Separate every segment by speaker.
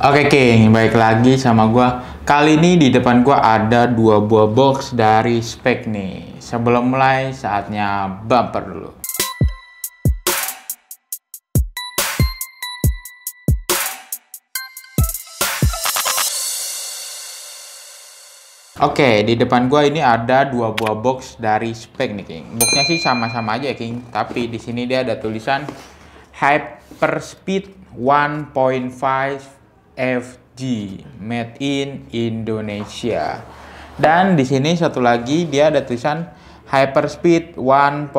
Speaker 1: Oke King, baik lagi sama gua. Kali ini di depan gua ada dua buah box dari Speck nih. Sebelum mulai, saatnya bumper dulu. Oke, di depan gua ini ada dua buah box dari Speck nih King. Boxnya sih sama-sama aja ya King, tapi di sini dia ada tulisan Hyperspeed 1.5 FG made in Indonesia. Dan di sini satu lagi dia ada tulisan Hyperspeed 1.5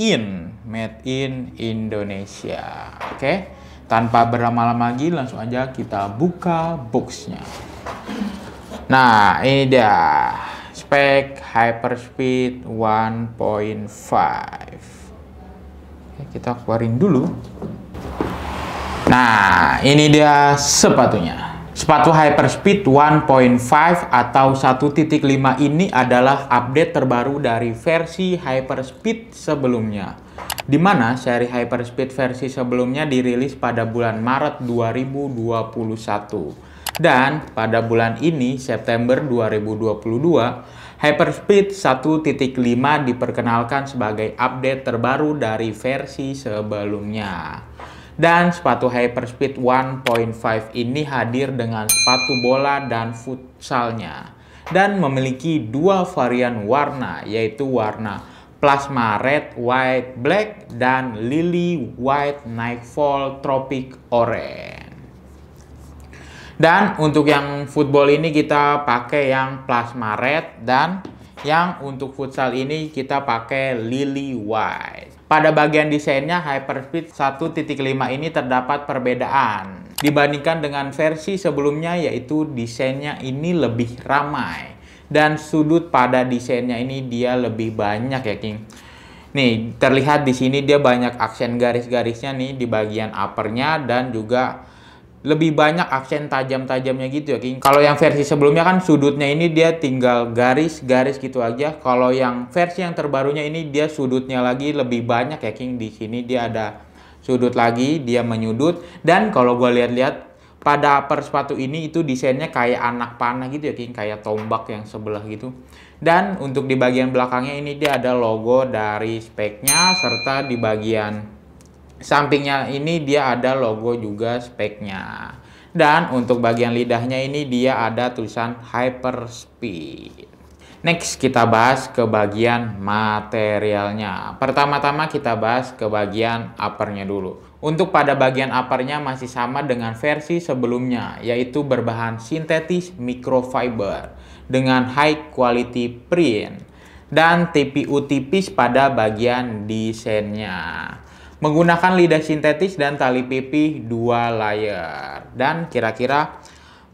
Speaker 1: in made in Indonesia. Oke, tanpa berlama-lama lagi langsung aja kita buka boxnya. Nah, ini dia Speck Hyperspeed 1.5. Kita keluarin dulu. Nah, ini dia sepatunya. Sepatu Hyperspeed 1.5 atau 1.5 ini adalah update terbaru dari versi Hyperspeed sebelumnya. Di mana seri Hyperspeed versi sebelumnya dirilis pada bulan Maret 2021. Dan pada bulan ini, September 2022, Hyperspeed 1.5 diperkenalkan sebagai update terbaru dari versi sebelumnya. Dan sepatu Hyperspeed 1.5 ini hadir dengan sepatu bola dan futsalnya. Dan memiliki dua varian warna, yaitu warna Plasma Red, White, Black, dan Lily White Nightfall Tropic Orange. Dan untuk yang football ini kita pakai yang Plasma Red, dan yang untuk futsal ini kita pakai Lily White. Pada bagian desainnya Hyperspeed 1.5 ini terdapat perbedaan dibandingkan dengan versi sebelumnya, yaitu desainnya ini lebih ramai dan sudut pada desainnya ini dia lebih banyak ya King. Nih terlihat di sini dia banyak aksen garis-garisnya nih di bagian uppernya, dan juga lebih banyak aksen tajam-tajamnya gitu ya King. Kalau yang versi sebelumnya kan sudutnya ini dia tinggal garis-garis gitu aja. Kalau yang versi yang terbarunya ini dia sudutnya lagi lebih banyak ya King. Di sini dia ada sudut lagi, dia menyudut. Dan kalau gue lihat-lihat pada upper sepatu ini itu desainnya kayak anak panah gitu ya King, kayak tombak yang sebelah gitu. Dan untuk di bagian belakangnya ini dia ada logo dari Specknya, serta di bagian sampingnya ini dia ada logo juga Specknya. Dan untuk bagian lidahnya ini dia ada tulisan Hyperspeed. Next kita bahas ke bagian materialnya. Pertama-tama kita bahas ke bagian uppernya dulu. Untuk pada bagian uppernya masih sama dengan versi sebelumnya, yaitu berbahan sintetis microfiber dengan high quality print dan TPU tipis pada bagian desainnya. Menggunakan lidah sintetis dan tali pipih 2 layer. Dan kira-kira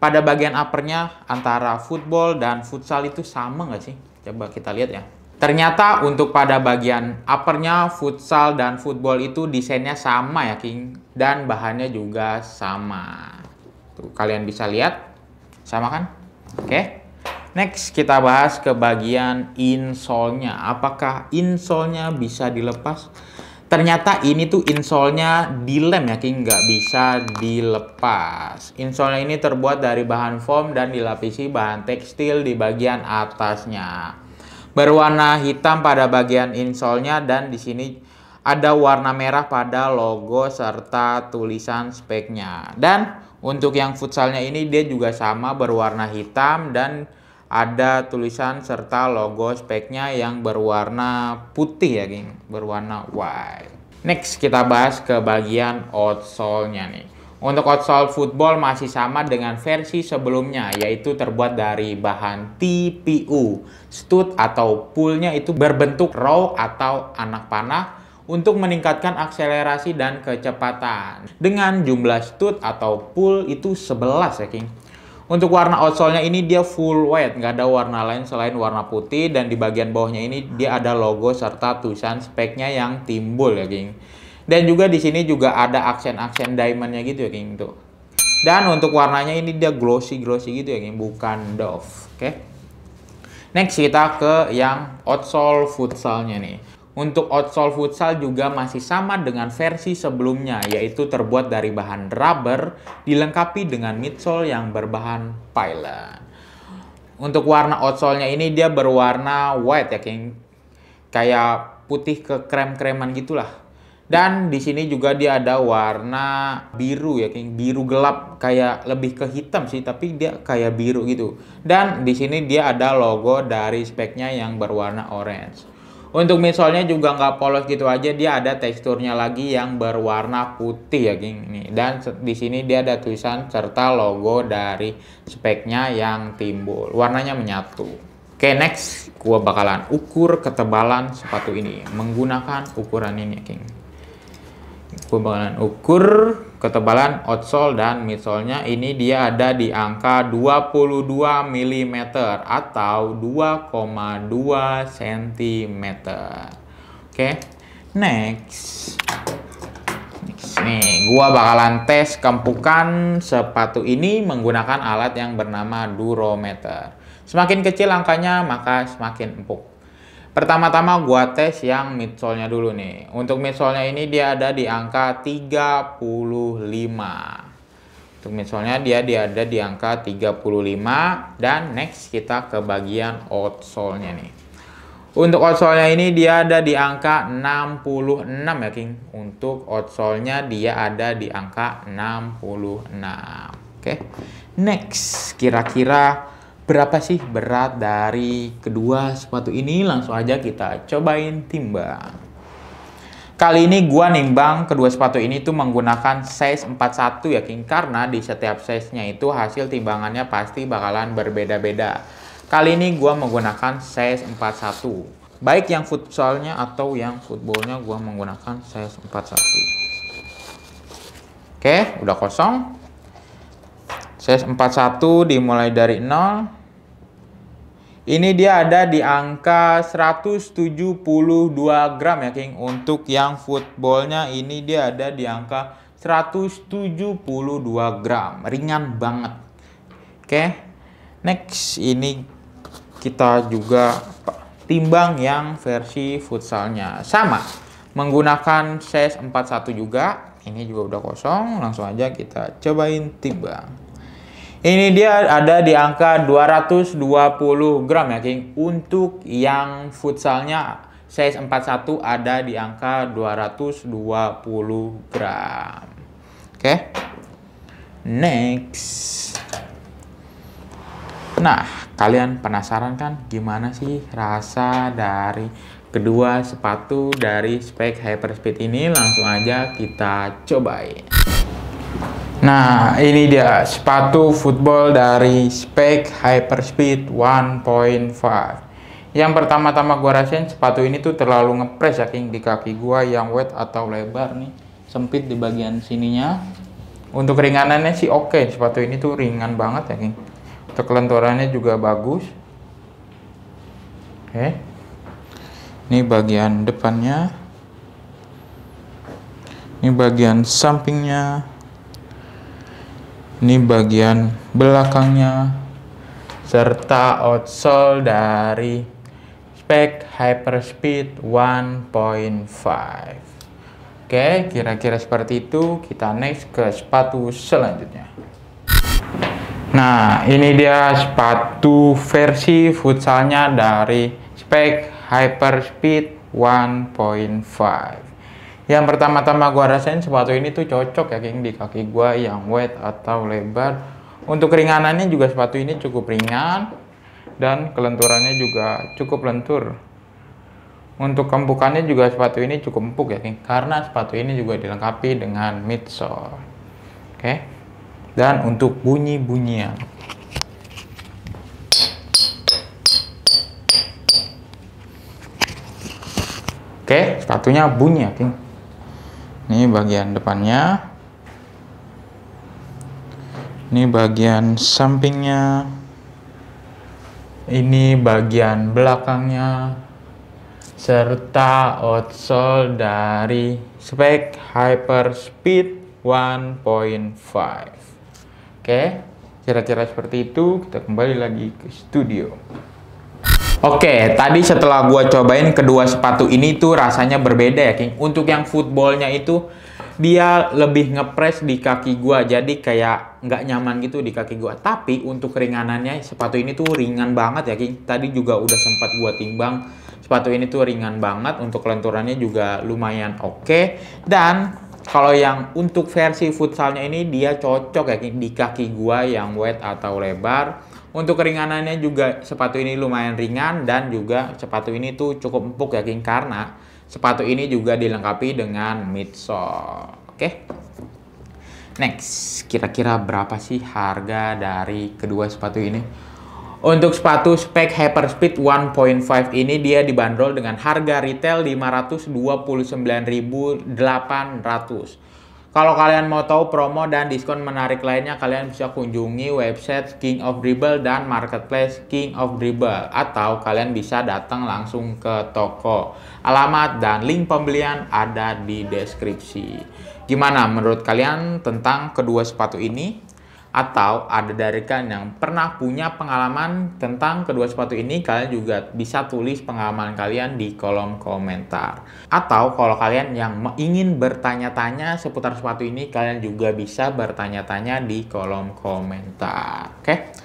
Speaker 1: pada bagian uppernya antara football dan futsal itu sama nggak sih? Coba kita lihat ya. Ternyata untuk pada bagian uppernya futsal dan football itu desainnya sama ya King. Dan bahannya juga sama. Tuh, kalian bisa lihat. Sama kan? Oke. Next kita bahas ke bagian insole-nya. Apakah insole-nya bisa dilepas? Ternyata ini tuh insole-nya dilem ya King, nggak bisa dilepas. Insole ini terbuat dari bahan foam dan dilapisi bahan tekstil di bagian atasnya. Berwarna hitam pada bagian insole-nya, dan di sini ada warna merah pada logo serta tulisan Specknya. Dan untuk yang futsalnya ini dia juga sama berwarna hitam dan ada tulisan serta logo Specknya yang berwarna putih ya King, berwarna white. Next kita bahas ke bagian outsole-nya nih. Untuk outsole football masih sama dengan versi sebelumnya, yaitu terbuat dari bahan TPU. Stud atau poolnya itu berbentuk row atau anak panah untuk meningkatkan akselerasi dan kecepatan. Dengan jumlah stud atau pool itu 11 ya King. Untuk warna outsole-nya ini dia full white, nggak ada warna lain selain warna putih, dan di bagian bawahnya ini dia ada logo serta tulisan Specknya yang timbul ya King. Dan juga di sini juga ada aksen-aksen diamondnya gitu ya King tuh. Dan untuk warnanya ini dia glossy gitu ya King, bukan doff. Oke. Next kita ke yang outsole futsalnya nih. Untuk outsole futsal juga masih sama dengan versi sebelumnya, yaitu terbuat dari bahan rubber, dilengkapi dengan midsole yang berbahan Pilot. Untuk warna outsole-nya ini dia berwarna white ya, King. Kayak putih ke krem-kreman gitulah. Dan di sini juga dia ada warna biru ya, King. Biru gelap, kayak lebih ke hitam sih, tapi dia kayak biru gitu. Dan di sini dia ada logo dari speknya yang berwarna orange. Untuk midsole-nya juga nggak polos gitu aja, dia ada teksturnya lagi yang berwarna putih ya, King. Nih, dan di sini dia ada tulisan serta logo dari speknya yang timbul. Warnanya menyatu. Oke, next gua bakalan ukur ketebalan sepatu ini menggunakan ukuran ini ya, King. Gua bakalan ukur ketebalan outsole dan midsole-nya. Ini dia ada di angka 22 mm atau 2,2 cm. Oke, next. Nih, gua bakalan tes keempukan sepatu ini menggunakan alat yang bernama durometer. Semakin kecil angkanya, maka semakin empuk. Pertama-tama gua tes yang midsole-nya dulu nih. Untuk midsole-nya ini dia ada di angka 35. Untuk midsole-nya dia ada di angka 35. Dan next kita ke bagian outsole-nya nih. Untuk outsole-nya ini dia ada di angka 66 ya, King. Untuk outsole-nya dia ada di angka 66. Oke. Next, kira-kira berapa sih berat dari kedua sepatu ini? Langsung aja kita cobain timbang. Kali ini gua nimbang kedua sepatu ini tuh menggunakan size 41 ya, King. Karena di setiap size-nya itu hasil timbangannya pasti bakalan berbeda-beda. Kali ini gua menggunakan size 41. Baik yang futsalnya atau yang footballnya gua menggunakan size 41. Oke, udah kosong. Size 41 dimulai dari 0. Ini dia ada di angka 172 gram ya, King. Untuk yang footballnya ini dia ada di angka 172 gram. Ringan banget. Oke. Next, ini kita juga timbang yang versi futsalnya. Sama. Menggunakan size 41 juga. Ini juga udah kosong. Langsung aja kita cobain timbang. Ini dia ada di angka 220 gram ya, King. Untuk yang futsalnya size 41 ada di angka 220 gram. Oke. Next. Nah, kalian penasaran kan gimana sih rasa dari kedua sepatu dari spek Hyperspeed ini? Langsung aja kita cobain. Nah, ini dia sepatu football dari spek Hyperspeed 1.5. Yang pertama-tama gua rasain sepatu ini tuh terlalu ngepres ya, King, di kaki gua yang wet atau lebar nih. Sempit di bagian sininya. Untuk ringanannya sih oke, sepatu ini tuh ringan banget ya, King. Untuk kelenturannya juga bagus. Oke. Ini bagian depannya. Ini bagian sampingnya. Ini bagian belakangnya, serta outsole dari spek Hyperspeed 1.5. Oke, kira-kira seperti itu. Kita next ke sepatu selanjutnya. Nah, ini dia sepatu versi futsalnya dari spek Hyperspeed 1.5. Yang pertama-tama gua rasain sepatu ini tuh cocok ya, King, di kaki gua yang wet atau lebar. Untuk keringanannya juga sepatu ini cukup ringan dan kelenturannya juga cukup lentur. Untuk kempukannya juga sepatu ini cukup empuk ya, King, karena sepatu ini juga dilengkapi dengan midsole. Oke. Dan untuk bunyi-bunyian. Oke, sepatunya bunyi ya, King. Ini bagian depannya. Ini bagian sampingnya. Ini bagian belakangnya. Serta outsole dari spek Hyperspeed 1.5. Oke, kira-kira seperti itu. Kita kembali lagi ke studio. Oke, tadi setelah gua cobain kedua sepatu ini tuh rasanya berbeda ya, King. Untuk yang footballnya itu dia lebih ngepres di kaki gua, jadi kayak nggak nyaman gitu di kaki gua. Tapi untuk keringanannya sepatu ini tuh ringan banget ya, King. Tadi juga udah sempat gua timbang. Sepatu ini tuh ringan banget, untuk kelenturannya juga lumayan oke. Dan kalau yang untuk versi futsalnya ini dia cocok ya, King, di kaki gua yang wide atau lebar. Untuk keringanannya juga sepatu ini lumayan ringan, dan juga sepatu ini tuh cukup empuk ya, King, karena sepatu ini juga dilengkapi dengan midsole. Oke. Next, kira-kira berapa sih harga dari kedua sepatu ini? Untuk sepatu spek Hyperspeed 1.5 ini dia dibanderol dengan harga retail 529.800. Kalau kalian mau tahu promo dan diskon menarik lainnya, kalian bisa kunjungi website King of Dribble dan marketplace King of Dribble, atau kalian bisa datang langsung ke toko. Alamat dan link pembelian ada di deskripsi. Gimana menurut kalian tentang kedua sepatu ini? Atau ada dari kalian yang pernah punya pengalaman tentang kedua sepatu ini, kalian juga bisa tulis pengalaman kalian di kolom komentar. Atau kalau kalian yang ingin bertanya-tanya seputar sepatu ini, kalian juga bisa bertanya-tanya di kolom komentar. Oke.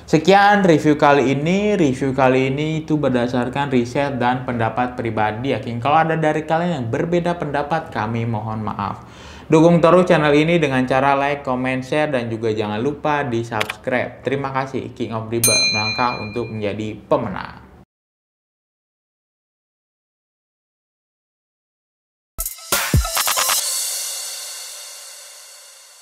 Speaker 1: Sekian review kali ini. Review kali ini itu berdasarkan riset dan pendapat pribadi ya, King. Kalau ada dari kalian yang berbeda pendapat, kami mohon maaf. Dukung terus channel ini dengan cara like, comment, share, dan juga jangan lupa di subscribe. Terima kasih, King of Dribble melangkah untuk menjadi pemenang.